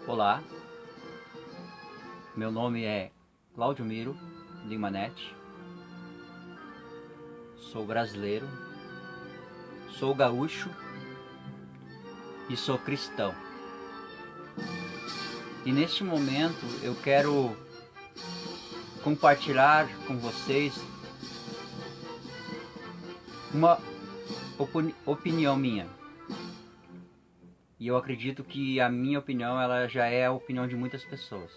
Olá, meu nome é Cláudio Miro Lima Netti, sou brasileiro, sou gaúcho e sou cristão. E neste momento eu quero compartilhar com vocês uma opinião minha. E eu acredito que a minha opinião ela já é a opinião de muitas pessoas.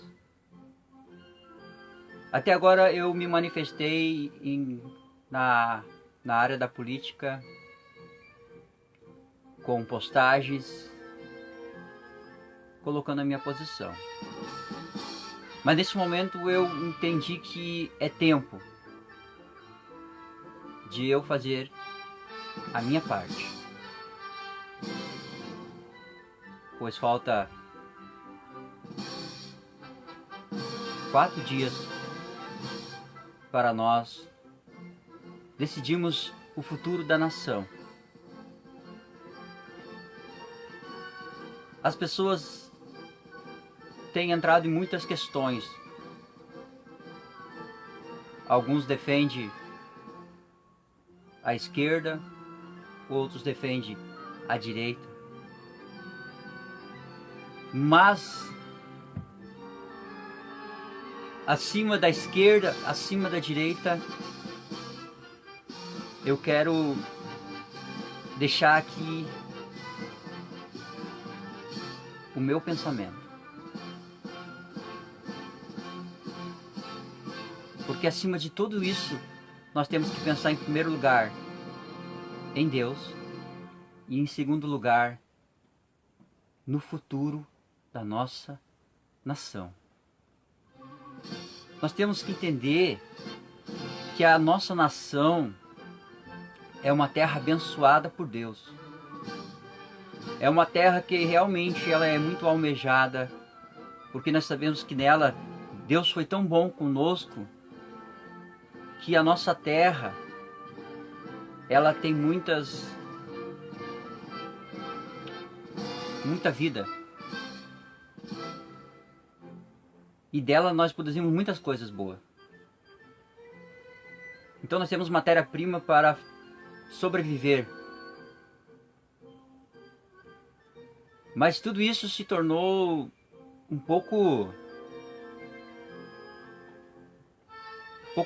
Até agora eu me manifestei na área da política com postagens, colocando a minha posição. Mas nesse momento eu entendi que é tempo de eu fazer a minha parte. Pois falta 4 dias para nós decidirmos o futuro da nação. As pessoas têm entrado em muitas questões. Alguns defendem a esquerda, outros defendem a direita. Mas acima da esquerda, acima da direita, eu quero deixar aqui o meu pensamento. Porque acima de tudo isso, nós temos que pensar em primeiro lugar em Deus e em segundo lugar no futuro da nossa nação. Nós temos que entender que a nossa nação é uma terra abençoada por Deus. É uma terra que realmente ela é muito almejada, porque nós sabemos que nela Deus foi tão bom conosco que a nossa terra ela tem muita vida. E dela nós produzimos muitas coisas boas. Então nós temos matéria-prima para sobreviver. Mas tudo isso se tornou um pouco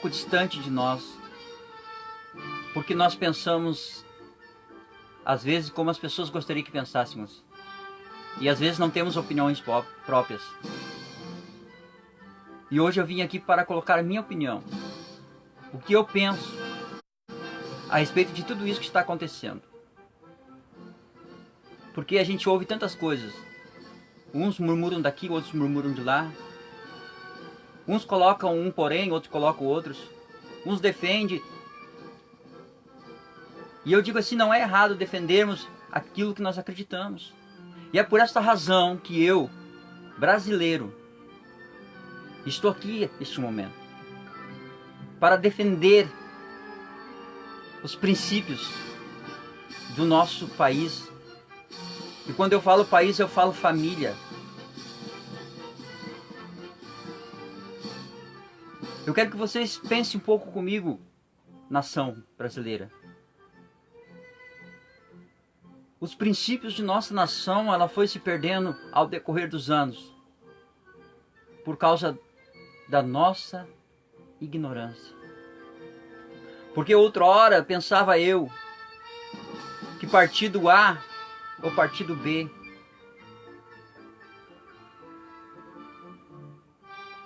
distante de nós. Porque nós pensamos, às vezes, como as pessoas gostariam que pensássemos. E às vezes não temos opiniões próprias. E hoje eu vim aqui para colocar a minha opinião. O que eu penso a respeito de tudo isso que está acontecendo. Porque a gente ouve tantas coisas. Uns murmuram daqui, outros murmuram de lá. Uns colocam um porém, outros colocam outros. Uns defendem. E eu digo assim, não é errado defendermos aquilo que nós acreditamos. E é por esta razão que eu, brasileiro, estou aqui neste momento para defender os princípios do nosso país. E quando eu falo país, eu falo família. Eu quero que vocês pensem um pouco comigo, nação brasileira. Os princípios de nossa nação, ela foi se perdendo ao decorrer dos anos, por causa da nossa ignorância. Porque outrora pensava eu que partido A ou partido B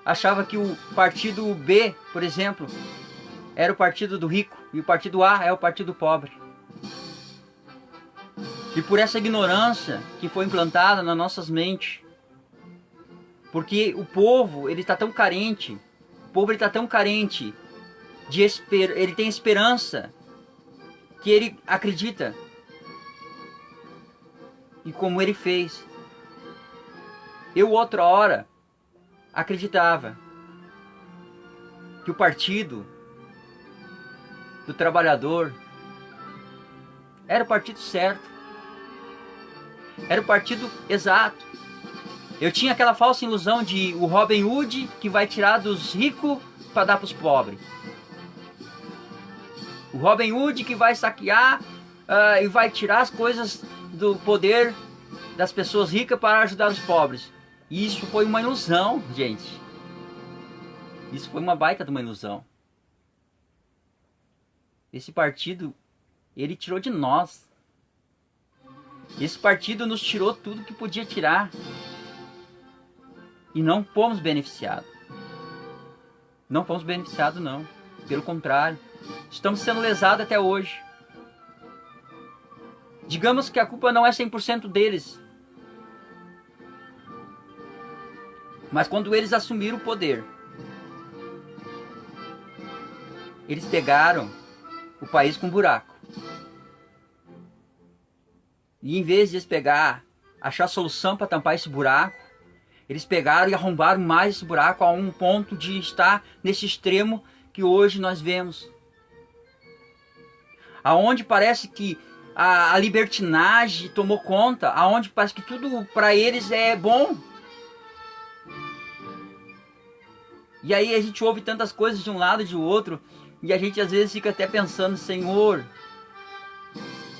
achava que o partido B, por exemplo, era o partido do rico e o partido A é o partido pobre. E por essa ignorância que foi implantada nas nossas mentes, porque o povo ele está tão carente, ele tem esperança, que ele acredita. E como ele fez. Eu outra hora acreditava que o partido do trabalhador era o partido certo, era o partido exato. Eu tinha aquela falsa ilusão de o Robin Hood que vai tirar dos ricos para dar para os pobres. O Robin Hood que vai saquear e vai tirar as coisas do poder das pessoas ricas para ajudar os pobres. E isso foi uma ilusão, gente. Isso foi uma baita de uma ilusão. Esse partido, ele tirou de nós. Esse partido nos tirou tudo que podia tirar. E não fomos beneficiados. Não fomos beneficiados, não. Pelo contrário. Estamos sendo lesados até hoje. Digamos que a culpa não é 100% deles. Mas quando eles assumiram o poder, eles pegaram o país com buraco. E em vez de eles achar solução para tampar esse buraco, eles pegaram e arrombaram mais esse buraco a um ponto de estar nesse extremo que hoje nós vemos. Aonde parece que a libertinagem tomou conta, aonde parece que tudo para eles é bom. E aí a gente ouve tantas coisas de um lado e de outro, e a gente às vezes fica até pensando, Senhor,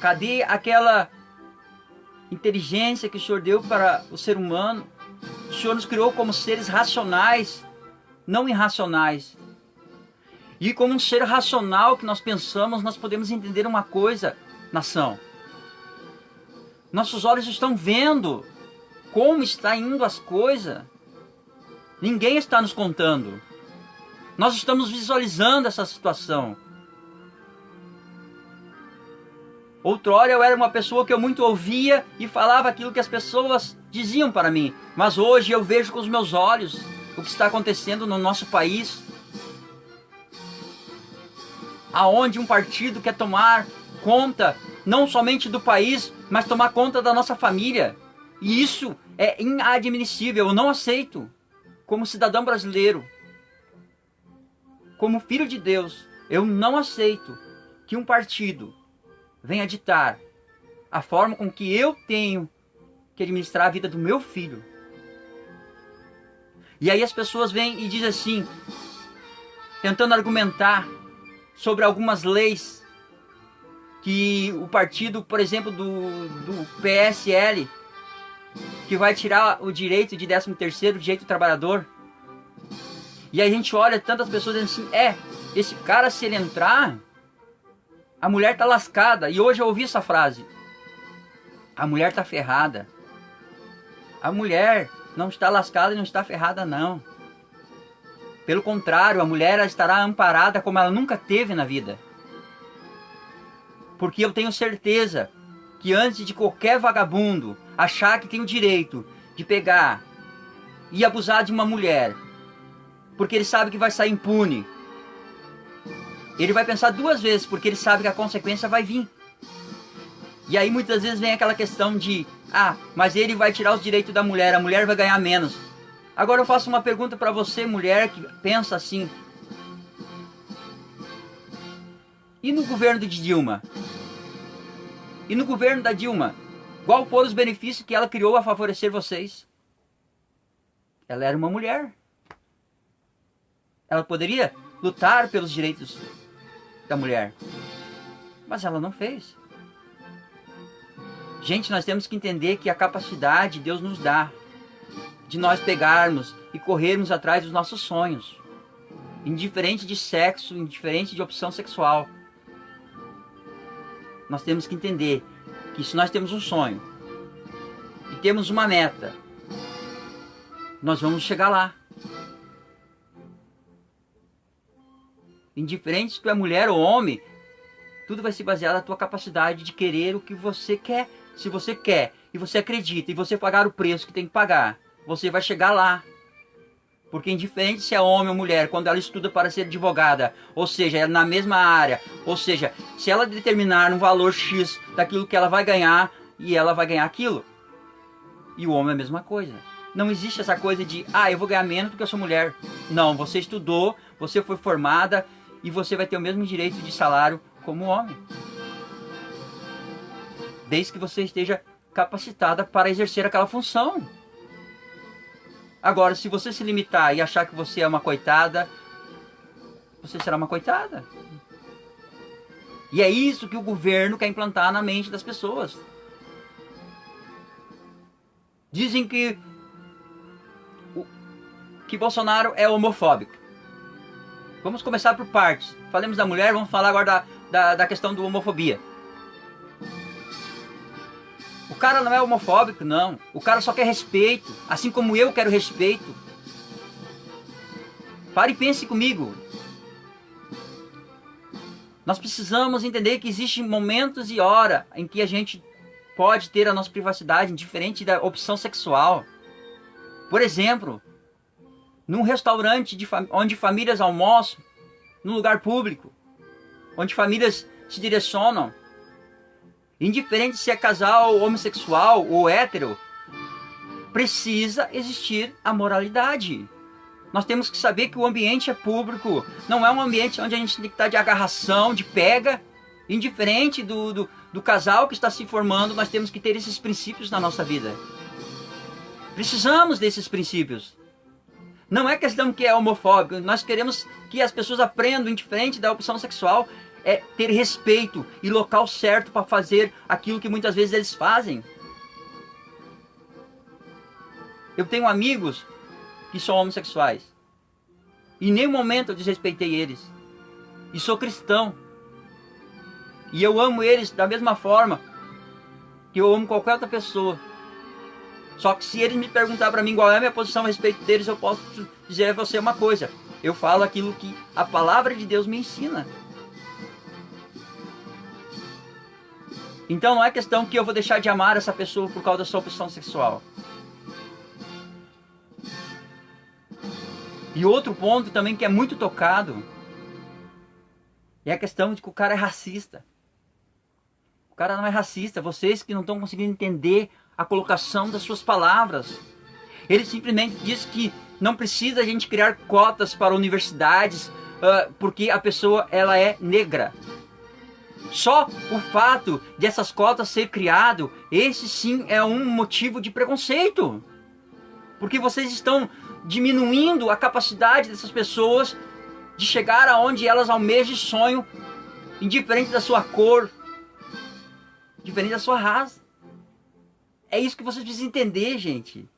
cadê aquela inteligência que o Senhor deu para o ser humano? O Senhor nos criou como seres racionais, não irracionais. E como um ser racional que nós pensamos, nós podemos entender uma coisa, nação. Nossos olhos estão vendo como está indo as coisas. Ninguém está nos contando. Nós estamos visualizando essa situação. Outrora eu era uma pessoa que eu muito ouvia e falava aquilo que as pessoas diziam para mim. Mas hoje eu vejo com os meus olhos o que está acontecendo no nosso país. Aonde um partido quer tomar conta não somente do país, mas tomar conta da nossa família. E isso é inadmissível, eu não aceito. Como cidadão brasileiro, como filho de Deus, eu não aceito que um partido venha ditar a forma com que eu tenho que administrar a vida do meu filho. E aí as pessoas vêm e dizem assim, tentando argumentar sobre algumas leis que o partido, por exemplo, do PSL, que vai tirar o direito de 13º, direito do trabalhador. E aí a gente olha tantas pessoas dizendo assim, esse cara, se ele entrar, a mulher tá lascada. E hoje eu ouvi essa frase, a mulher tá ferrada. A mulher não está lascada e não está ferrada, não. Pelo contrário, a mulher estará amparada como ela nunca teve na vida. Porque eu tenho certeza que antes de qualquer vagabundo achar que tem o direito de pegar e abusar de uma mulher, porque ele sabe que vai sair impune, ele vai pensar duas vezes, porque ele sabe que a consequência vai vir. E aí muitas vezes vem aquela questão de, mas ele vai tirar os direitos da mulher, a mulher vai ganhar menos. Agora eu faço uma pergunta para você, mulher, que pensa assim. E no governo de Dilma? E no governo da Dilma? Qual foram os benefícios que ela criou a favorecer vocês? Ela era uma mulher. Ela poderia lutar pelos direitos da mulher. Mas ela não fez. Gente, nós temos que entender que a capacidade Deus nos dá de nós pegarmos e corrermos atrás dos nossos sonhos. Indiferente de sexo, indiferente de opção sexual. Nós temos que entender que se nós temos um sonho e temos uma meta, nós vamos chegar lá. Indiferente se tu é mulher ou homem, tudo vai se basear na tua capacidade de querer o que você quer. Se você quer e você acredita e você pagar o preço que tem que pagar, você vai chegar lá. Porque indiferente se é homem ou mulher, quando ela estuda para ser advogada, ou seja, é na mesma área, ou seja, se ela determinar um valor X daquilo que ela vai ganhar, e ela vai ganhar aquilo. E o homem é a mesma coisa. Não existe essa coisa de, eu vou ganhar menos porque eu sou mulher. Não, você estudou, você foi formada, e você vai ter o mesmo direito de salário como homem. Desde que você esteja capacitada para exercer aquela função. Agora, se você se limitar e achar que você é uma coitada, você será uma coitada. E é isso que o governo quer implantar na mente das pessoas. Dizem que Bolsonaro é homofóbico. Vamos começar por partes. Falemos da mulher, vamos falar agora da questão da homofobia. O cara não é homofóbico, não. O cara só quer respeito, assim como eu quero respeito. Pare e pense comigo. Nós precisamos entender que existem momentos e horas em que a gente pode ter a nossa privacidade, diferente da opção sexual. Por exemplo, num restaurante onde famílias almoçam, num lugar público, onde famílias se direcionam, indiferente se é casal homossexual ou hétero, precisa existir a moralidade. Nós temos que saber que o ambiente é público, não é um ambiente onde a gente tem que estar de agarração, de pega. Indiferente do casal que está se formando, nós temos que ter esses princípios na nossa vida. Precisamos desses princípios. Não é questão que é homofóbico, nós queremos que as pessoas aprendam, indiferente da opção sexual, é ter respeito e local certo para fazer aquilo que muitas vezes eles fazem. Eu tenho amigos que são homossexuais. Em nenhum momento eu desrespeitei eles. E sou cristão. E eu amo eles da mesma forma que eu amo qualquer outra pessoa. Só que se eles me perguntar para mim qual é a minha posição a respeito deles, eu posso dizer a você uma coisa. Eu falo aquilo que a palavra de Deus me ensina. Então não é questão que eu vou deixar de amar essa pessoa por causa da sua opção sexual. E outro ponto também que é muito tocado é a questão de que o cara é racista. O cara não é racista. Vocês que não estão conseguindo entender a colocação das suas palavras. Ele simplesmente diz que não precisa a gente criar cotas para universidades porque a pessoa ela é negra. Só o fato de essas cotas ser criado, esse sim é um motivo de preconceito. Porque vocês estão diminuindo a capacidade dessas pessoas de chegar aonde elas almejam e sonham, indiferente da sua cor, diferente da sua raça. É isso que vocês precisam entender, gente.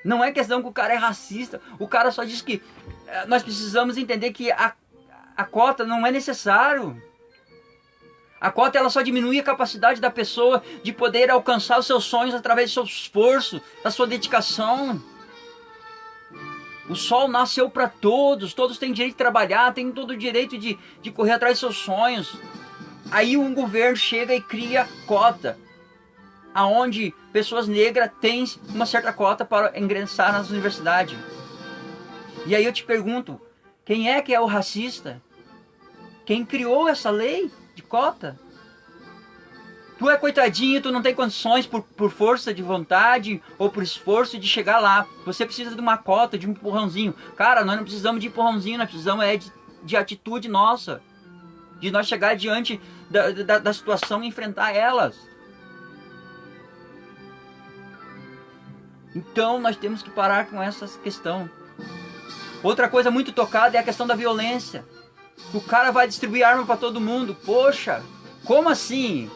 Não é questão que o cara é racista. O cara só diz que nós precisamos entender que a cota não é necessário. A cota ela só diminui a capacidade da pessoa de poder alcançar os seus sonhos através do seu esforço, da sua dedicação. O sol nasceu para todos, todos têm direito de trabalhar, têm todo o direito de correr atrás dos seus sonhos. Aí um governo chega e cria cota, aonde pessoas negras têm uma certa cota para ingressar nas universidades. E aí eu te pergunto, quem é que é o racista? Quem criou essa lei de cota? Tu é coitadinho, tu não tem condições por força de vontade ou por esforço de chegar lá. Você precisa de uma cota, de um empurrãozinho. Cara, nós não precisamos de empurrãozinho, nós precisamos de atitude nossa. De nós chegar diante da situação e enfrentar elas. Então nós temos que parar com essa questão. Outra coisa muito tocada é a questão da violência. O cara vai distribuir arma para todo mundo. Poxa, como assim?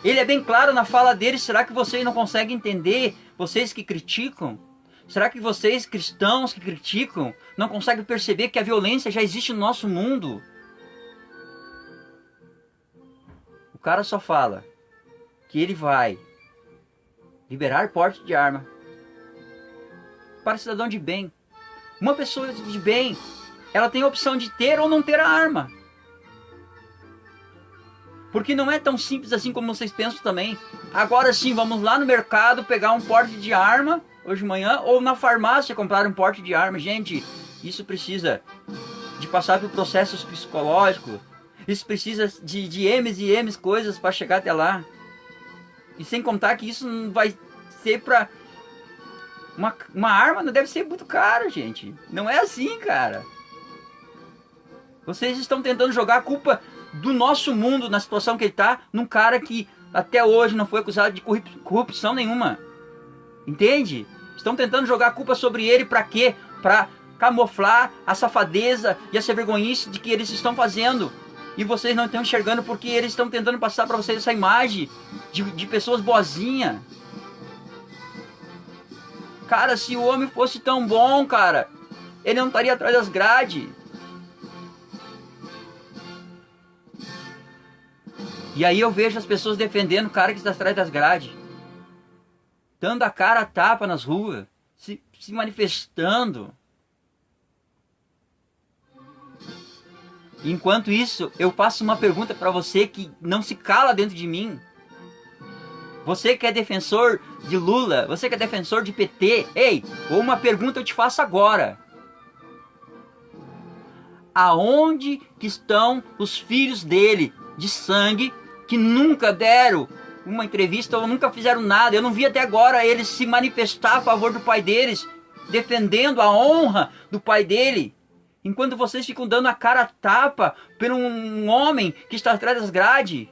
Ele é bem claro na fala dele. Será que vocês não conseguem entender? Vocês que criticam? Será que vocês, cristãos que criticam, não conseguem perceber que a violência já existe no nosso mundo? O cara só fala que ele vai liberar porte de arma para cidadão de bem. Uma pessoa de bem, ela tem a opção de ter ou não ter a arma. Porque não é tão simples assim como vocês pensam também. Agora sim, vamos lá no mercado pegar um porte de arma hoje de manhã, ou na farmácia comprar um porte de arma. Gente, isso precisa de passar por processos psicológicos. Isso precisa de M's e M's coisas para chegar até lá. E sem contar que isso não vai ser para... Uma arma não deve ser muito cara, gente. Não é assim, cara. Vocês estão tentando jogar a culpa do nosso mundo, na situação que ele está, num cara que até hoje não foi acusado de corrupção nenhuma. Entende? Estão tentando jogar a culpa sobre ele para quê? Para camuflar a safadeza e a vergonhice de que eles estão fazendo. E vocês não estão enxergando porque eles estão tentando passar para vocês essa imagem de pessoas boazinhas. Cara, se o homem fosse tão bom, cara, ele não estaria atrás das grades. E aí eu vejo as pessoas defendendo o cara que está atrás das grades. Dando a cara a tapa nas ruas. Se manifestando. Enquanto isso, eu faço uma pergunta para você que não se cala dentro de mim. Você que é defensor de Lula, você que é defensor de PT, ei, uma pergunta eu te faço agora. Aonde que estão os filhos dele, de sangue, que nunca deram uma entrevista ou nunca fizeram nada? Eu não vi até agora eles se manifestar a favor do pai deles, defendendo a honra do pai dele. Enquanto vocês ficam dando a cara a tapa por um homem que está atrás das grades,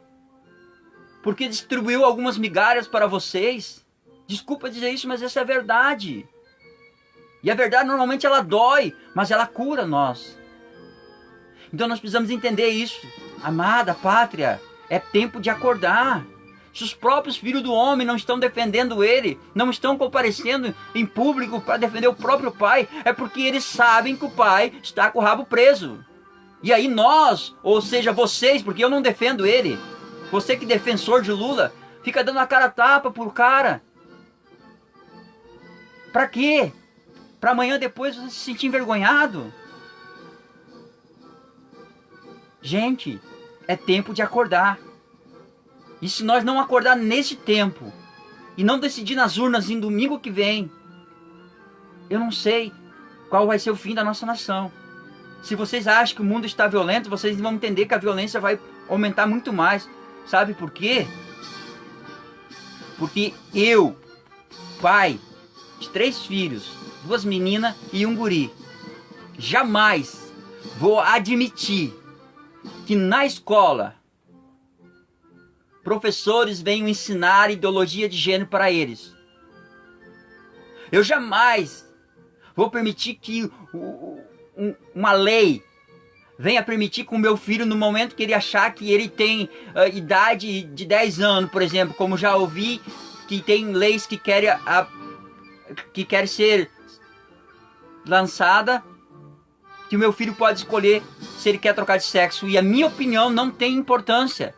porque distribuiu algumas migalhas para vocês. Desculpa dizer isso, mas essa é a verdade. E a verdade normalmente ela dói, mas ela cura nós. Então nós precisamos entender isso. Amada pátria, é tempo de acordar. Se os próprios filhos do homem não estão defendendo ele, não estão comparecendo em público para defender o próprio pai, é porque eles sabem que o pai está com o rabo preso. E aí nós, ou seja, vocês, porque eu não defendo ele, você que é defensor de Lula, fica dando a cara a tapa pro cara. Pra quê? Pra amanhã depois você se sentir envergonhado? Gente, é tempo de acordar. E se nós não acordar nesse tempo e não decidir nas urnas em domingo que vem, eu não sei qual vai ser o fim da nossa nação. Se vocês acham que o mundo está violento, vocês vão entender que a violência vai aumentar muito mais. Sabe por quê? Porque eu, pai de 3 filhos, 2 meninas e um guri, jamais vou admitir que na escola professores venham ensinar ideologia de gênero para eles. Eu jamais vou permitir que uma lei venha permitir que o meu filho, no momento que ele achar que ele tem idade de 10 anos, por exemplo, como já ouvi que tem leis que querem ser lançada, que o meu filho pode escolher se ele quer trocar de sexo. E a minha opinião não tem importância.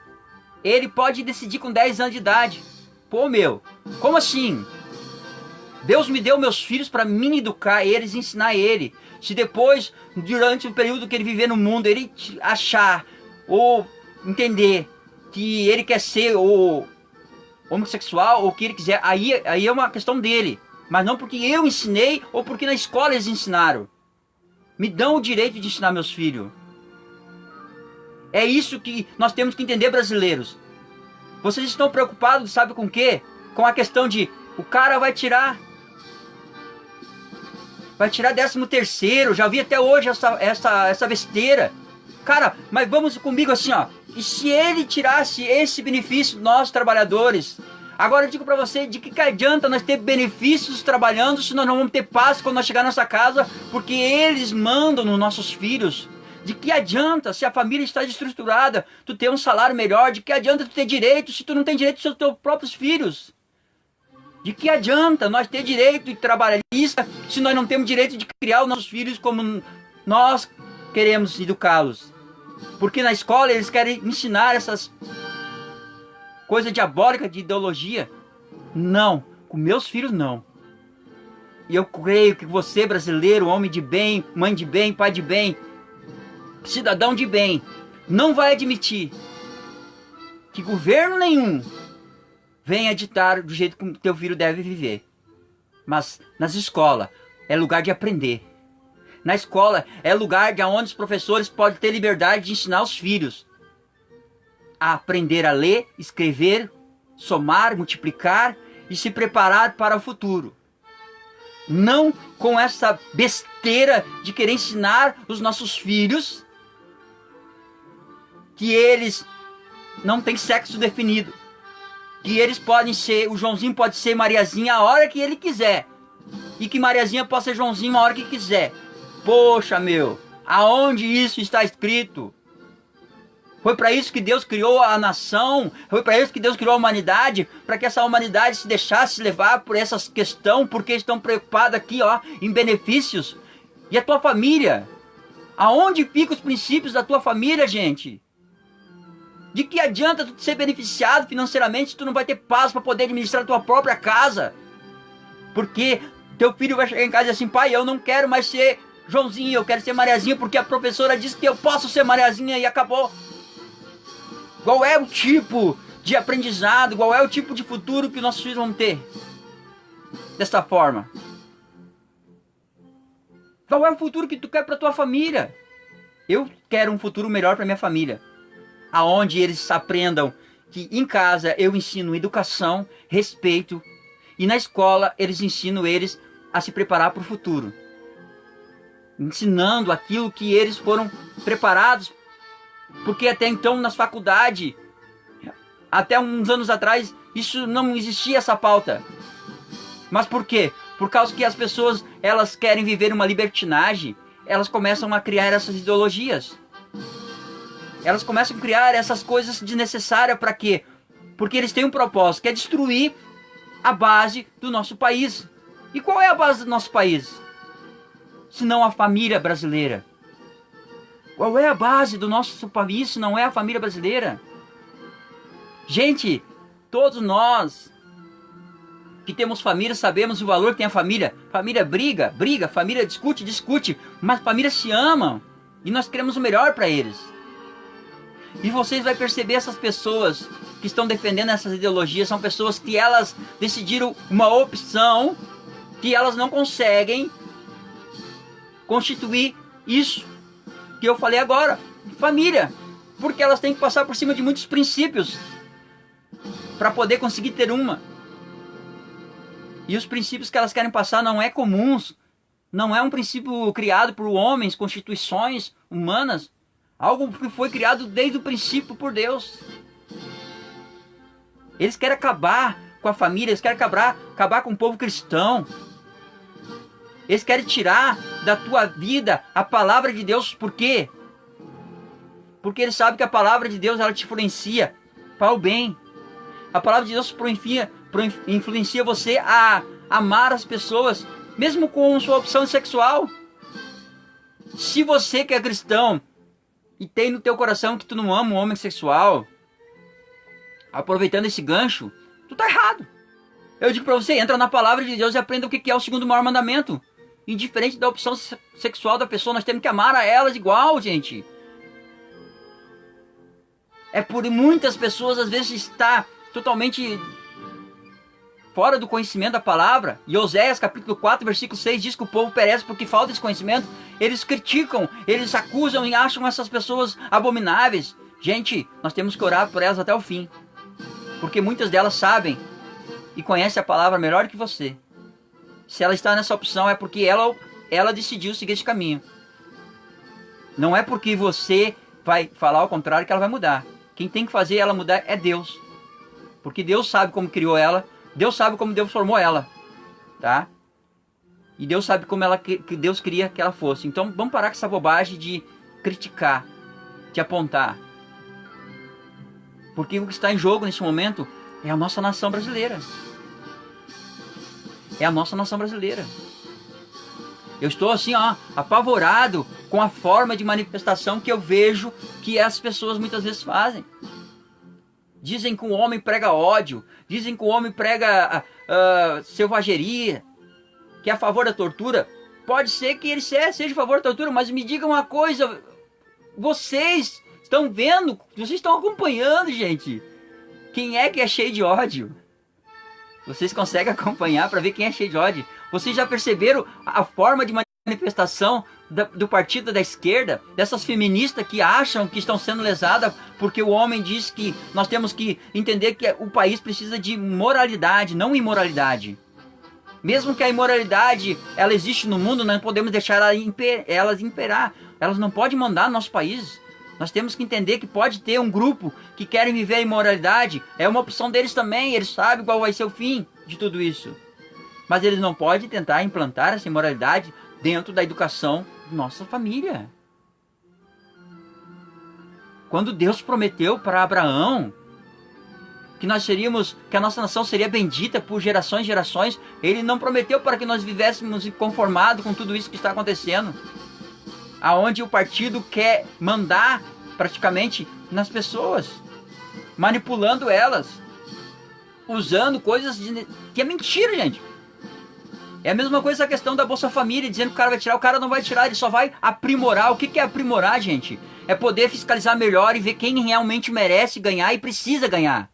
Ele pode decidir com 10 anos de idade. Pô, meu, como assim? Deus me deu meus filhos para mim educar eles, ensinar ele. Se depois, durante o período que ele viver no mundo, ele achar ou entender que ele quer ser o homossexual ou o que ele quiser, aí é uma questão dele. Mas não porque eu ensinei ou porque na escola eles ensinaram. Me dão o direito de ensinar meus filhos. É isso que nós temos que entender, brasileiros. Vocês estão preocupados, sabe com o quê? Com a questão de o cara vai tirar 13º, já vi até hoje essa besteira. Cara, mas vamos comigo assim, ó. E se ele tirasse esse benefício, nós trabalhadores? Agora eu digo pra você, de que adianta nós ter benefícios trabalhando se nós não vamos ter paz quando nós chegar na nossa casa, porque eles mandam nos nossos filhos? De que adianta, se a família está desestruturada, tu ter um salário melhor? De que adianta tu ter direito se tu não tem direito dos teus próprios filhos? De que adianta nós ter direito de trabalhista se nós não temos direito de criar os nossos filhos como nós queremos educá-los? Porque na escola eles querem ensinar essas coisas diabólicas de ideologia. Não, com meus filhos não. E eu creio que você, brasileiro, homem de bem, mãe de bem, pai de bem, cidadão de bem, não vai admitir que governo nenhum venha ditar do jeito que o teu filho deve viver. Mas nas escolas é lugar de aprender. Na escola é lugar de onde os professores podem ter liberdade de ensinar os filhos a aprender a ler, escrever, somar, multiplicar e se preparar para o futuro. Não com essa besteira de querer ensinar os nossos filhos que eles não têm sexo definido. que eles podem ser, o Joãozinho pode ser Mariazinha a hora que ele quiser. E que Mariazinha pode ser Joãozinho a hora que quiser. Poxa, meu, aonde isso está escrito? Foi para isso que Deus criou a nação, foi para isso que Deus criou a humanidade, para que essa humanidade se deixasse levar por essas questões, porque estão preocupados aqui, ó, em benefícios. E a tua família? Aonde ficam os princípios da tua família, gente? De que adianta tu ser beneficiado financeiramente se tu não vai ter paz para poder administrar a tua própria casa? Porque teu filho vai chegar em casa e dizer assim, pai, eu não quero mais ser Joãozinho, eu quero ser Mariazinha, porque a professora disse que eu posso ser Mariazinha e acabou. Qual é o tipo de aprendizado, qual é o tipo de futuro que nossos filhos vão ter? Desta forma. Qual é o futuro que tu quer para tua família? Eu quero um futuro melhor para minha família. Aonde eles aprendam que em casa eu ensino educação, respeito, e na escola eles ensinam eles a se preparar para o futuro. Ensinando aquilo que eles foram preparados. Porque até então nas faculdades, até uns anos atrás, isso não existia essa pauta. Mas por quê? Por causa que as pessoas, elas querem viver uma libertinagem, elas começam a criar essas ideologias. Elas começam a criar essas coisas desnecessárias para quê? Porque eles têm um propósito, que é destruir a base do nosso país. E qual é a base do nosso país? Se não a família brasileira. Qual é a base do nosso país se não é a família brasileira? Gente, todos nós que temos família sabemos o valor que tem a família. Família briga, família discute, mas família se ama e nós queremos o melhor para eles. E vocês vão perceber essas pessoas que estão defendendo essas ideologias, são pessoas que elas decidiram uma opção que elas não conseguem constituir isso que eu falei agora, família, porque elas têm que passar por cima de muitos princípios para poder conseguir ter uma. E os princípios que elas querem passar não é comuns, não é um princípio criado por homens, constituições humanas, algo que foi criado desde o princípio por Deus. Eles querem acabar com a família, eles querem acabar com o povo cristão. Eles querem tirar da tua vida a palavra de Deus. Por quê? Porque eles sabem que a palavra de Deus ela te influencia para o bem. A palavra de Deus influencia você a amar as pessoas, mesmo com sua opção sexual. Se você que é cristão e tem no teu coração que tu não ama um homem sexual, aproveitando esse gancho, tu tá errado. Eu digo para você, entra na palavra de Deus e aprenda o que é o segundo maior mandamento. Indiferente da opção sexual da pessoa, nós temos que amar a elas igual, gente. É por muitas pessoas, às vezes, está totalmente fora do conhecimento da palavra. E Oséias, capítulo 4, versículo 6, diz que o povo perece porque falta esse conhecimento. Eles criticam, eles acusam e acham essas pessoas abomináveis. Gente, nós temos que orar por elas até o fim. Porque muitas delas sabem e conhecem a palavra melhor que você. Se ela está nessa opção é porque ela decidiu seguir esse caminho. Não é porque você vai falar ao contrário que ela vai mudar. Quem tem que fazer ela mudar é Deus. Porque Deus sabe como criou ela. Deus sabe como Deus formou ela. Tá? E Deus sabe como que Deus queria que ela fosse. Então vamos parar com essa bobagem de criticar, de apontar. Porque o que está em jogo nesse momento é a nossa nação brasileira. É a nossa nação brasileira. Eu estou assim, ó, apavorado com a forma de manifestação que eu vejo que as pessoas muitas vezes fazem. Dizem que o homem prega ódio, dizem que o homem prega selvageria, que é a favor da tortura. Pode ser que ele seja a favor da tortura, mas me diga uma coisa, vocês estão vendo, vocês estão acompanhando, gente, quem é que é cheio de ódio? Vocês conseguem acompanhar para ver quem é cheio de ódio? Vocês já perceberam a forma de manifestação do partido da esquerda? Dessas feministas que acham que estão sendo lesadas porque o homem diz que nós temos que entender que o país precisa de moralidade, não imoralidade. Mesmo que a imoralidade ela existe no mundo, não podemos deixar elas imperar. Elas não podem mandar no nosso país. Nós temos que entender que pode ter um grupo que querem viver a imoralidade. É uma opção deles também. Eles sabem qual vai ser o fim de tudo isso. Mas eles não podem tentar implantar essa imoralidade dentro da educação da nossa família. Quando Deus prometeu para Abraão que que a nossa nação seria bendita por gerações e gerações, Ele não prometeu para que nós vivêssemos conformados com tudo isso que está acontecendo. Aonde o partido quer mandar praticamente nas pessoas, manipulando elas, usando coisas que é mentira, gente. É a mesma coisa a questão da Bolsa Família, dizendo que o cara vai tirar. O cara não vai tirar, ele só vai aprimorar. O que é aprimorar, gente? É poder fiscalizar melhor e ver quem realmente merece ganhar e precisa ganhar.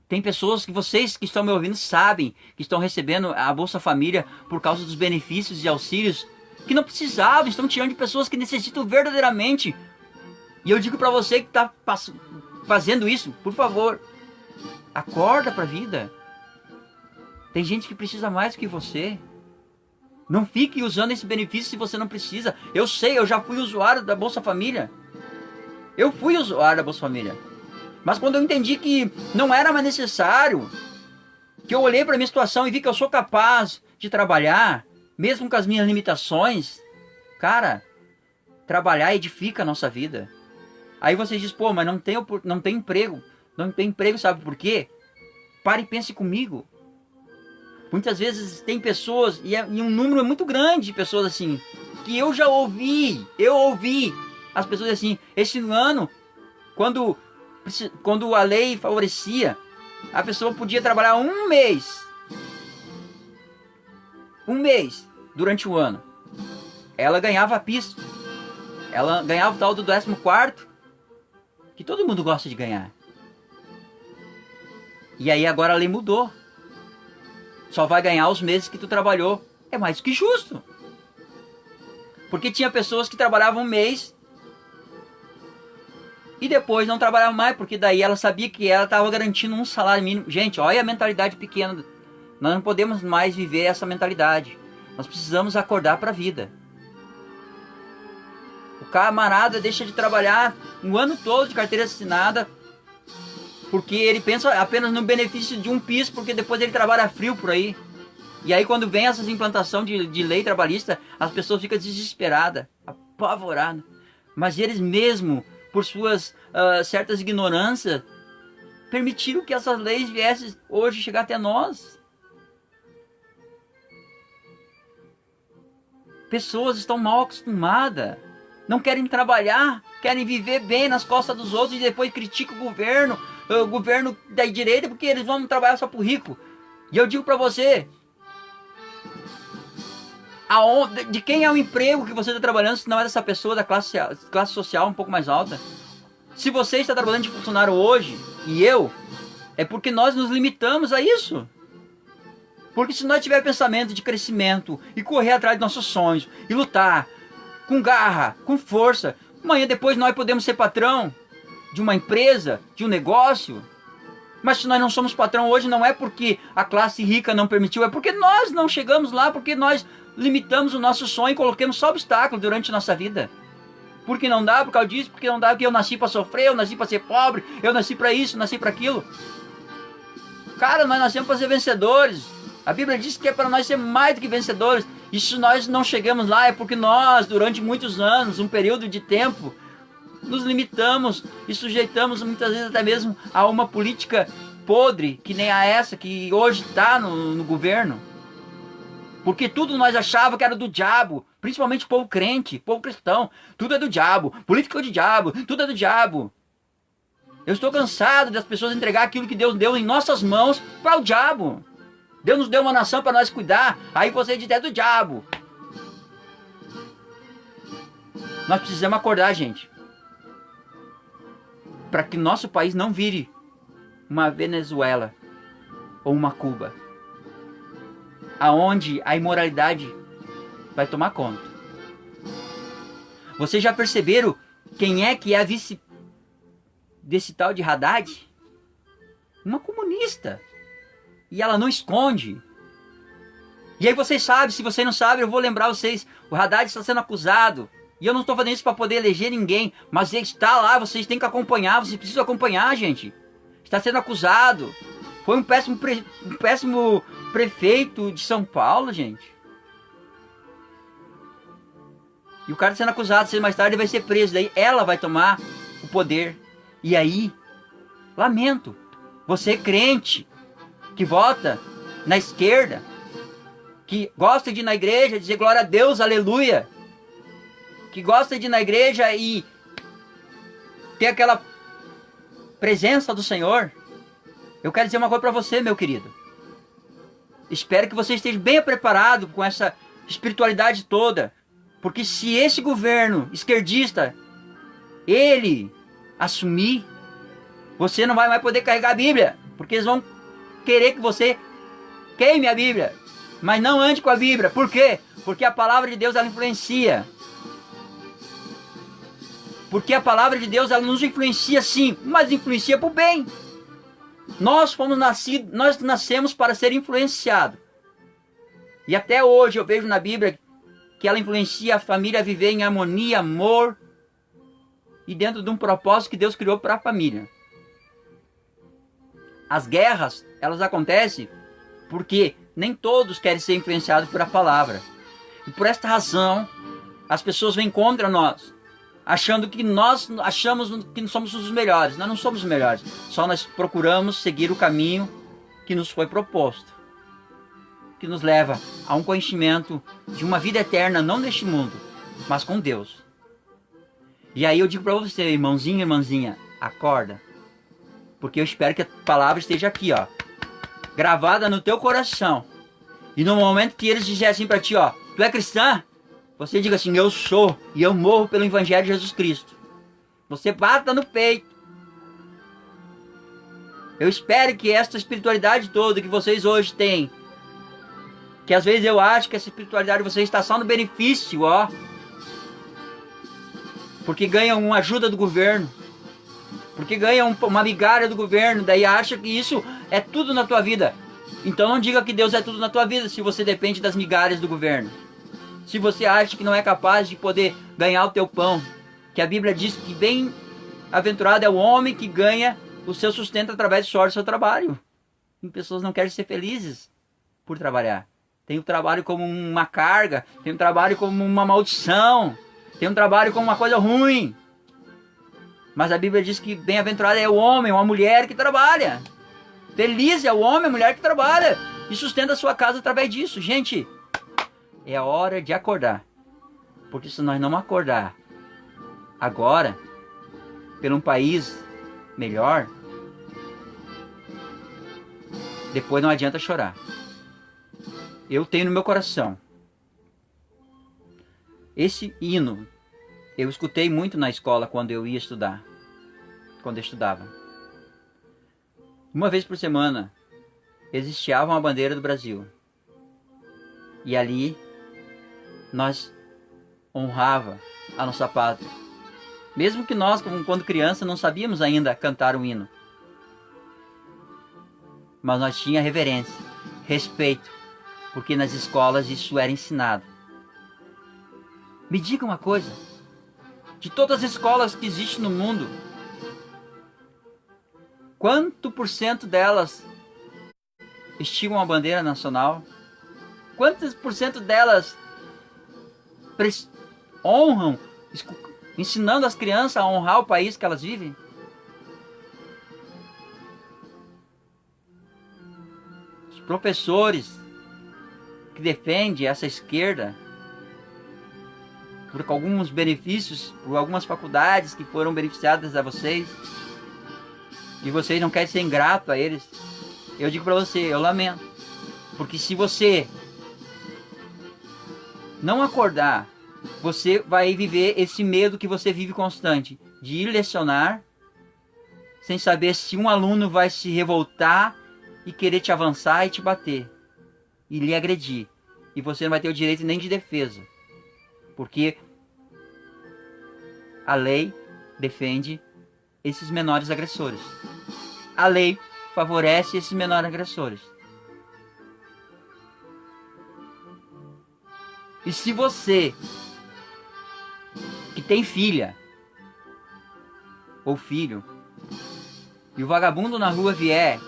Tem pessoas que vocês que estão me ouvindo sabem que estão recebendo a Bolsa Família por causa dos benefícios e auxílios que não precisavam, estão tirando de pessoas que necessitam verdadeiramente. E eu digo para você que está fazendo isso, por favor, acorda para a vida. Tem gente que precisa mais do que você. Não fique usando esse benefício se você não precisa. Eu sei, eu já fui usuário da Bolsa Família. Eu fui usuário da Bolsa Família. Mas quando eu entendi que não era mais necessário, que eu olhei para a minha situação e vi que eu sou capaz de trabalhar, mesmo com as minhas limitações, cara, trabalhar edifica a nossa vida. Aí você diz, pô, mas não tem emprego. Não tem emprego, sabe por quê? Pare e pense comigo. Muitas vezes tem pessoas, e um número muito grande de pessoas assim, que eu já ouvi as pessoas assim, esse ano, quando a lei favorecia, a pessoa podia trabalhar um mês durante o ano. Ela ganhava piso. Ela ganhava o tal do 14º, que todo mundo gosta de ganhar. E aí agora a lei mudou. Só vai ganhar os meses que tu trabalhou. É mais do que justo. Porque tinha pessoas que trabalhavam um mês e depois não trabalhavam mais, porque daí ela sabia que ela estava garantindo um salário mínimo. Gente, olha a mentalidade pequena. Nós não podemos mais viver essa mentalidade. Nós precisamos acordar para a vida. O camarada deixa de trabalhar um ano todo de carteira assinada porque ele pensa apenas no benefício de um piso, porque depois ele trabalha frio por aí. E aí quando vem essas implantação de lei trabalhista, as pessoas ficam desesperadas, apavoradas. Mas eles mesmo, por suas certas ignorâncias, permitiram que essas leis viessem hoje chegar até nós. Pessoas estão mal acostumadas, não querem trabalhar, querem viver bem nas costas dos outros e depois criticam o governo da direita porque eles vão trabalhar só pro rico. E eu digo para você, de quem é o emprego que você está trabalhando se não é dessa pessoa da classe social um pouco mais alta? Se você está trabalhando de funcionário hoje, e eu, é porque nós nos limitamos a isso. Porque se nós tivermos pensamento de crescimento e correr atrás de nossos sonhos e lutar com garra, com força, amanhã depois nós podemos ser patrão de uma empresa, de um negócio. Mas se nós não somos patrão hoje, não é porque a classe rica não permitiu, é porque nós não chegamos lá, porque nós limitamos o nosso sonho e colocamos só obstáculo durante a nossa vida. Porque não dá, por causa disso, porque não dá, porque eu nasci para sofrer, eu nasci para ser pobre, eu nasci para isso, nasci para aquilo. Cara, nós nascemos para ser vencedores. A Bíblia diz que é para nós ser mais do que vencedores. E se nós não chegamos lá, é porque nós, durante muitos anos, um período de tempo, nos limitamos e sujeitamos muitas vezes até mesmo a uma política podre, que nem a essa que hoje está no governo. Porque tudo nós achávamos que era do diabo, principalmente o povo crente, o povo cristão. Tudo é do diabo, política é do diabo, tudo é do diabo. Eu estou cansado das pessoas entregar aquilo que Deus deu em nossas mãos para o diabo. Deus nos deu uma nação para nós cuidar, aí você diz é do diabo. Nós precisamos acordar, gente, para que nosso país não vire uma Venezuela ou uma Cuba, aonde a imoralidade vai tomar conta. Vocês já perceberam quem é que é a vice desse tal de Haddad? Uma comunista. E ela não esconde. E aí vocês sabem, se você não sabe, eu vou lembrar vocês. O Haddad está sendo acusado E eu não estou fazendo isso para poder eleger ninguém, mas ele está lá, vocês têm que acompanhar, vocês precisam acompanhar, gente. Está sendo acusado. Foi um péssimo prefeito de São Paulo, gente. E o cara está sendo acusado, cedo ou mais tarde ele vai ser preso, daí ela vai tomar o poder. E aí, lamento, você crente, que vota na esquerda, que gosta de ir na igreja, dizer glória a Deus, aleluia, que gosta de ir na igreja e ter aquela presença do Senhor, eu quero dizer uma coisa para você, meu querido. Espero que você esteja bem preparado com essa espiritualidade toda, porque se esse governo esquerdista, ele assumir, você não vai mais poder carregar a Bíblia, porque eles vão querer que você queime a Bíblia, mas não ande com a Bíblia. Por quê? Porque a palavra de Deus ela influencia. Porque a palavra de Deus ela nos influencia sim, mas influencia para o bem. Nós fomos nascidos, nós nascemos para ser influenciados. E até hoje eu vejo na Bíblia que ela influencia a família a viver em harmonia, amor e dentro de um propósito que Deus criou para a família. As guerras, elas acontecem porque nem todos querem ser influenciados por a palavra. E por esta razão, as pessoas vêm contra nós, achando que nós achamos que somos os melhores. Nós não somos os melhores, só nós procuramos seguir o caminho que nos foi proposto, que nos leva a um conhecimento de uma vida eterna, não neste mundo, mas com Deus. E aí eu digo para você, irmãozinho, irmãzinha, acorda, porque eu espero que a palavra esteja aqui, ó, gravada no teu coração. E no momento que eles disserem assim para ti, ó, tu é cristã? Você diga assim, eu sou e eu morro pelo Evangelho de Jesus Cristo. Você bata no peito. Eu espero que esta espiritualidade toda que vocês hoje têm, que às vezes eu acho que essa espiritualidade de vocês está só no benefício, ó, porque ganham uma ajuda do governo, porque ganham uma migalha do governo, daí acha que isso é tudo na tua vida. Então não diga que Deus é tudo na tua vida se você depende das migalhas do governo. Se você acha que não é capaz de poder ganhar o teu pão, que a Bíblia diz que bem-aventurado é o homem que ganha o seu sustento através do suor do seu trabalho. E pessoas não querem ser felizes por trabalhar. Tem o trabalho como uma carga, tem o trabalho como uma maldição, tem um trabalho como uma coisa ruim. Mas a Bíblia diz que bem-aventurado é o homem ou a mulher que trabalha. Feliz é o homem ou a mulher que trabalha e sustenta a sua casa através disso. Gente, é a hora de acordar. Porque se nós não acordar agora, pelo um país melhor, depois não adianta chorar. Eu tenho no meu coração esse hino. Eu escutei muito na escola quando eu ia estudar, quando eu estudava. Uma vez por semana existia uma bandeira do Brasil. E ali nós honrava a nossa pátria. Mesmo que nós, quando criança, não sabíamos ainda cantar um hino. Mas nós tínhamos reverência, respeito, porque nas escolas isso era ensinado. Me diga uma coisa, de todas as escolas que existem no mundo, quanto por cento delas estigam a bandeira nacional? Quantos por cento delas honram, ensinando as crianças a honrar o país que elas vivem? Os professores que defendem essa esquerda, por alguns benefícios, por algumas faculdades que foram beneficiadas a vocês, e vocês não querem ser ingrato a eles, eu digo para você, eu lamento. Porque se você não acordar, você vai viver esse medo que você vive constante, de ir lecionar, sem saber se um aluno vai se revoltar e querer te avançar e te bater, e lhe agredir. E você não vai ter o direito nem de defesa. Porque a lei defende esses menores agressores. A lei favorece esses menores agressores. E se você tem filha ou filho, e o vagabundo na rua vier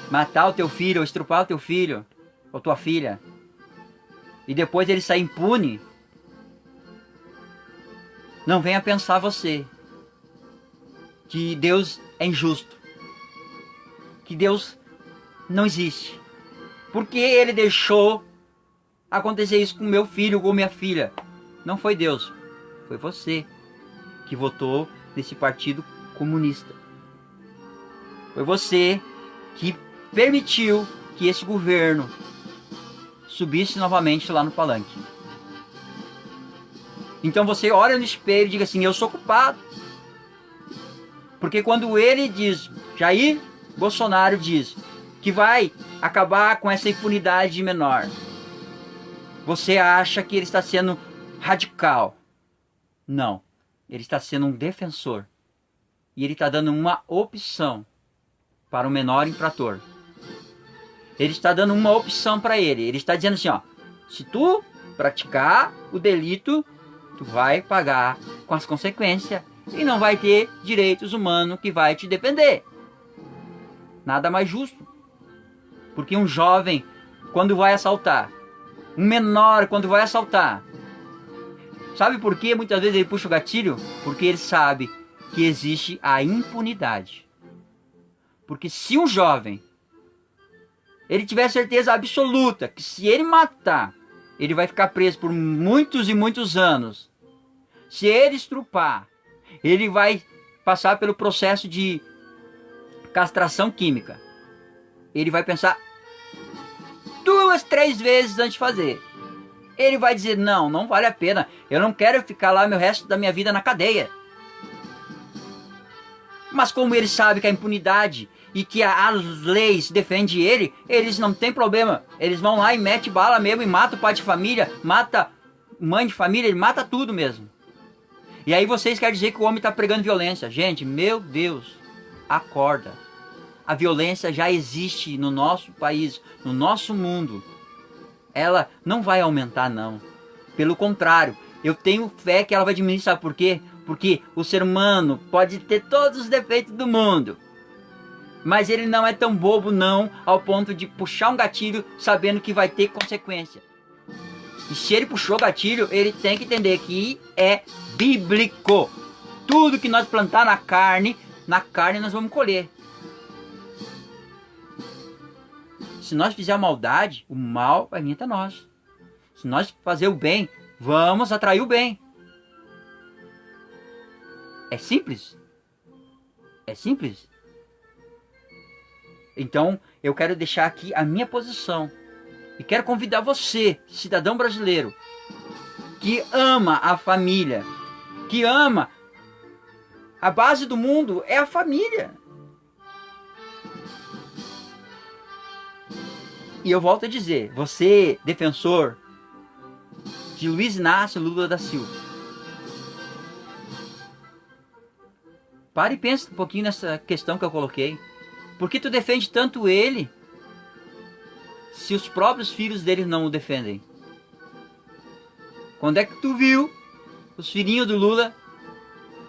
matar o teu filho, ou estrupar o teu filho, ou tua filha, e depois ele sair impune, não venha pensar você que Deus é injusto, que Deus não existe, porque Ele deixou acontecer isso com meu filho ou com minha filha. Não foi Deus, foi você que votou nesse partido comunista. Foi você que permitiu que esse governo subisse novamente lá no palanque. Então você olha no espelho e diga assim: eu sou culpado. Porque quando ele diz, Jair Bolsonaro diz, que vai acabar com essa impunidade de menor, você acha que ele está sendo radical? Não. Ele está sendo um defensor. E ele está dando uma opção para o menor infrator. Ele está dando uma opção para ele. Ele está dizendo assim, ó, se tu praticar o delito, tu vai pagar com as consequências e não vai ter direitos humanos que vai te defender. Nada mais justo. Porque um jovem, quando vai assaltar, um menor, quando vai assaltar, sabe por que muitas vezes ele puxa o gatilho? Porque ele sabe que existe a impunidade. Porque se um jovem, ele tiver certeza absoluta que se ele matar, ele vai ficar preso por muitos e muitos anos. Se ele estrupar, ele vai passar pelo processo de castração química. Ele vai pensar 2, 3 vezes antes de fazer. Ele vai dizer, não, não vale a pena. Eu não quero ficar lá o resto da minha vida na cadeia. Mas como ele sabe que a impunidade e que as leis defendem ele, eles não tem problema. Eles vão lá e metem bala mesmo e mata o pai de família, mata mãe de família, ele mata tudo mesmo. E aí vocês querem dizer que o homem está pregando violência. Gente, meu Deus, acorda. A violência já existe no nosso país, no nosso mundo. Ela não vai aumentar, não. Pelo contrário, eu tenho fé que ela vai diminuir, sabe por quê? Porque o ser humano pode ter todos os defeitos do mundo, mas ele não é tão bobo, não, ao ponto de puxar um gatilho sabendo que vai ter consequência. E se ele puxou o gatilho, ele tem que entender que é bíblico. Tudo que nós plantar na carne nós vamos colher. Se nós fizer a maldade, o mal vai vir até nós. Se nós fazer o bem, vamos atrair o bem. É simples? É simples? Então, eu quero deixar aqui a minha posição. E quero convidar você, cidadão brasileiro, que ama a família, que ama a base do mundo é a família. E eu volto a dizer, você, defensor de Luiz Inácio Lula da Silva, pare e pense um pouquinho nessa questão que eu coloquei. Por que tu defende tanto ele, se os próprios filhos dele não o defendem? Quando é que tu viu os filhinhos do Lula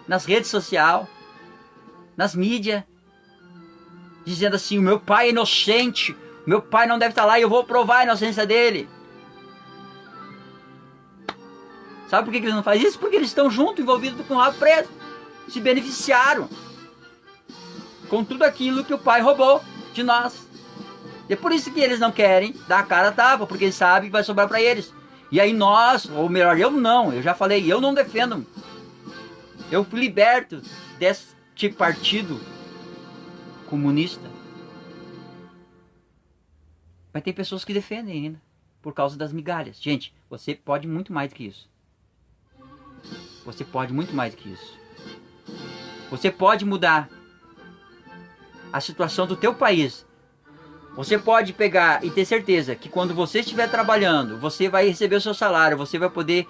nas redes sociais, nas mídias, dizendo assim, o meu pai é inocente, meu pai não deve estar lá e eu vou provar a inocência dele? Sabe por que eles não fazem isso? Porque eles estão juntos, envolvidos com o rabo preso. Se beneficiaram com tudo aquilo que o pai roubou de nós. E é por isso que eles não querem dar a cara a tapa, porque eles sabem que vai sobrar para eles. E aí nós, ou melhor, eu não, eu já falei, eu não defendo. Eu fui liberto deste partido comunista. Mas tem pessoas que defendem ainda, por causa das migalhas. Gente, você pode muito mais do que isso. Você pode muito mais do que isso. Você pode mudar a situação do teu país. Você pode pegar e ter certeza que quando você estiver trabalhando, você vai receber o seu salário, você vai poder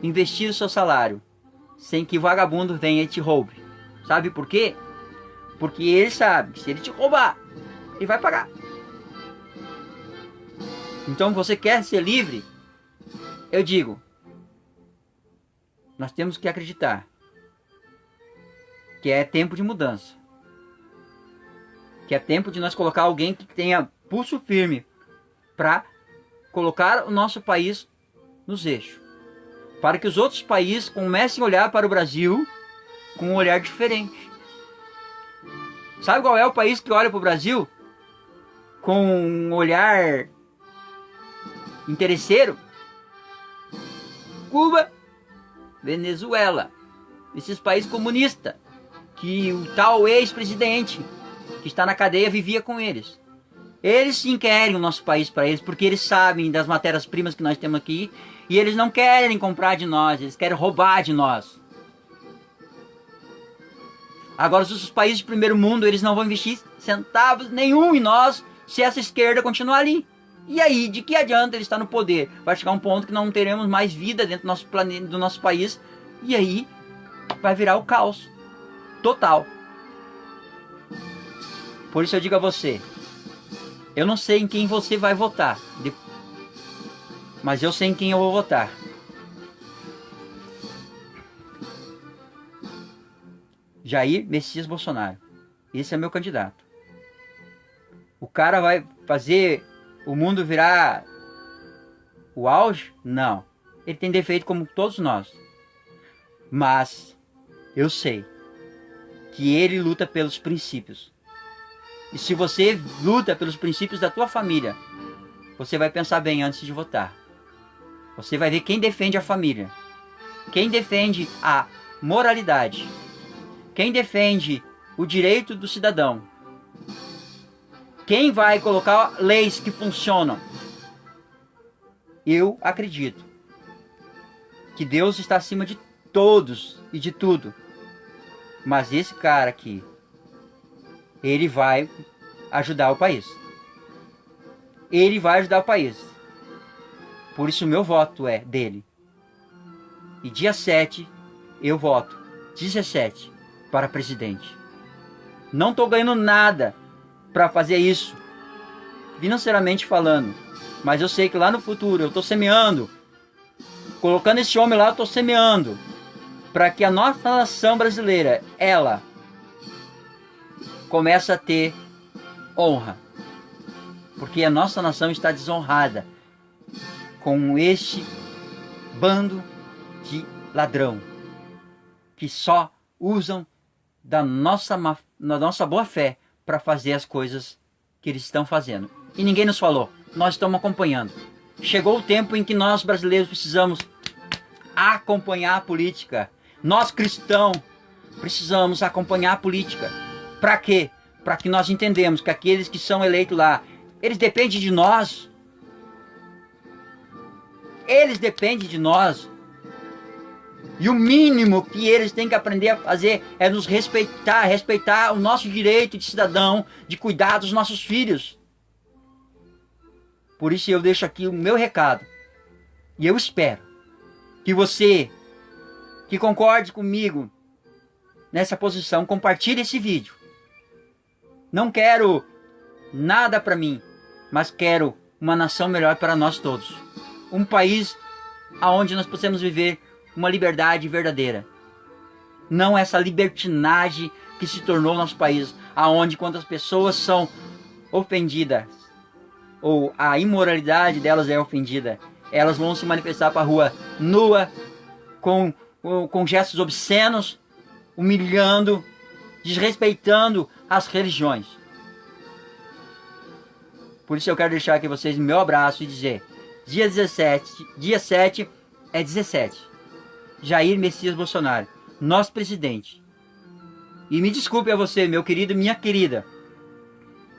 investir o seu salário, sem que o vagabundo venha e te roube. Sabe por quê? Porque ele sabe que se ele te roubar, ele vai pagar. Então você quer ser livre? Eu digo, nós temos que acreditar que é tempo de mudança. Que é tempo de nós colocar alguém que tenha pulso firme para colocar o nosso país nos eixos. Para que os outros países comecem a olhar para o Brasil com um olhar diferente. Sabe qual é o país que olha para o Brasil com um olhar interesseiro? Cuba, Venezuela, esses países comunistas, que o tal ex-presidente que está na cadeia vivia com eles. Eles sim querem o nosso país para eles, porque eles sabem das matérias-primas que nós temos aqui, e eles não querem comprar de nós, eles querem roubar de nós. Agora, os países do primeiro mundo, eles não vão investir centavos nenhum em nós, se essa esquerda continuar ali. E aí, de que adianta ele estar no poder? Vai chegar um ponto que não teremos mais vida dentro do nosso planeta, do nosso país, e aí vai virar o caos total. Por isso eu digo a você, eu não sei em quem você vai votar, mas eu sei em quem eu vou votar. Jair Messias Bolsonaro. Esse é meu candidato. O cara vai fazer o mundo virar o auge? Não. Ele tem defeito como todos nós. Mas eu sei que ele luta pelos princípios. E se você luta pelos princípios da tua família, você vai pensar bem antes de votar. Você vai ver quem defende a família, quem defende a moralidade, quem defende o direito do cidadão, quem vai colocar leis que funcionam. Eu acredito que Deus está acima de todos e de tudo. Mas esse cara aqui, ele vai ajudar o país. Ele vai ajudar o país. Por isso o meu voto é dele. E dia 7 eu voto 17 para presidente. Não estou ganhando nada para fazer isso, financeiramente falando. Mas eu sei que lá no futuro eu estou semeando. Colocando esse homem lá, eu estou semeando. Para que a nossa nação brasileira, ela comece a ter honra. Porque a nossa nação está desonrada com este bando de ladrão que só usam da nossa boa fé para fazer as coisas que eles estão fazendo. E ninguém nos falou, nós estamos acompanhando. Chegou o tempo em que nós brasileiros precisamos acompanhar a política. Nós cristãos precisamos acompanhar a política. Para quê? Para que nós entendamos que aqueles que são eleitos lá, eles dependem de nós. Eles dependem de nós. E o mínimo que eles têm que aprender a fazer é nos respeitar, respeitar o nosso direito de cidadão, de cuidar dos nossos filhos. Por isso eu deixo aqui o meu recado. E eu espero que você, que concorde comigo nessa posição, compartilhe esse vídeo. Não quero nada para mim, mas quero uma nação melhor para nós todos. Um país onde nós possamos viver uma liberdade verdadeira. Não essa libertinagem que se tornou nosso país, aonde quando as pessoas são ofendidas, ou a imoralidade delas é ofendida, elas vão se manifestar para a rua nua, com gestos obscenos, humilhando, desrespeitando as religiões. Por isso eu quero deixar aqui vocês meu abraço e dizer, dia 7 é 17. Jair Messias Bolsonaro, nosso presidente. E me desculpe a você, meu querido e minha querida,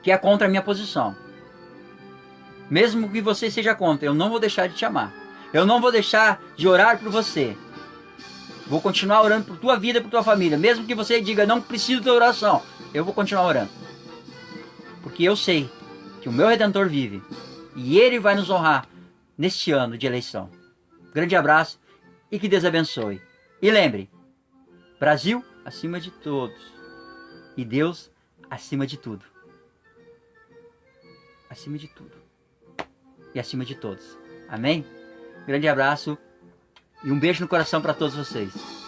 que é contra a minha posição. Mesmo que você seja contra, eu não vou deixar de te amar. Eu não vou deixar de orar por você. Vou continuar orando por tua vida e por tua família. Mesmo que você diga, não preciso de oração, eu vou continuar orando. Porque eu sei que o meu Redentor vive. E Ele vai nos honrar neste ano de eleição. Grande abraço e que Deus abençoe. E lembre, Brasil acima de todos. E Deus acima de tudo. Acima de tudo. E acima de todos. Amém? Grande abraço E um beijo no coração para todos vocês.